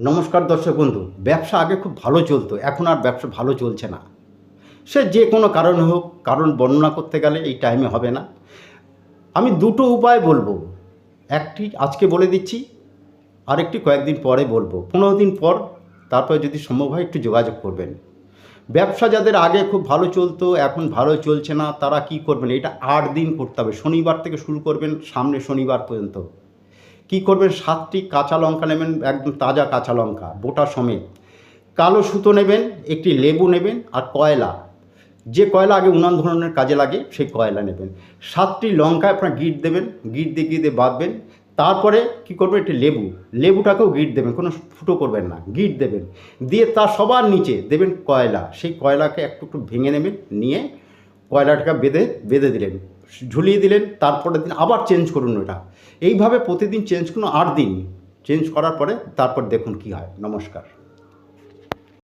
নমস্কার দর্শক বন্ধু। ব্যবসা আগে খুব ভালো চলতো, এখন আর ব্যবসা ভালো চলছে না। সে যে কোনো কারণে হোক, কারণ বর্ণনা করতে গেলে এই টাইমে হবে না। আমি দুটো উপায় বলবো, একটি আজকে বলে দিচ্ছি, আরেকটি কয়েকদিন পরে বলবো, 15 দিন পর। তারপরে যদি সম্ভব হয় একটু যোগাযোগ করবেন। ব্যবসা যাদের আগে খুব ভালো চলতো, এখন ভালো চলছে না, তারা কি করবেন? এটা 8 দিন করতে হবে। শনিবার থেকে শুরু করবেন, সামনে শনিবার পর্যন্ত। কি করবেন? 7টি কাঁচা লঙ্কা নেবেন, একদম তাজা কাঁচা লঙ্কা বোটা সমেত। কালো সুতো নেবেন, একটি লেবু নেবেন, আর কয়লা, যে কয়লা আগে উনান ধরনের কাজে লাগে সেই কয়লা নেবেন। 7টি লঙ্কায় আপনার গিট দেবেন, গিট দিয়ে গিয়ে বাঁধবেন। তারপরে কি করবেন? একটি লেবুটাকেও গিট দেবেন, কোনো ফুটো করবেন না, গিট দেবেন। দিয়ে তার সবার নিচে দেবেন কয়লা। সেই কয়লাকে একটু একটু ভেঙে নেবেন, নিয়ে কয়লাটাকে বেঁধে বেঁধে দিলেন, ঝুলিয়ে দিলেন। তারপরের দিন আবার চেঞ্জ করুন ওটা। এইভাবে প্রতিদিন চেঞ্জ করুন, 8 দিন চেঞ্জ করার পরে তারপর দেখুন কি হয়। নমস্কার।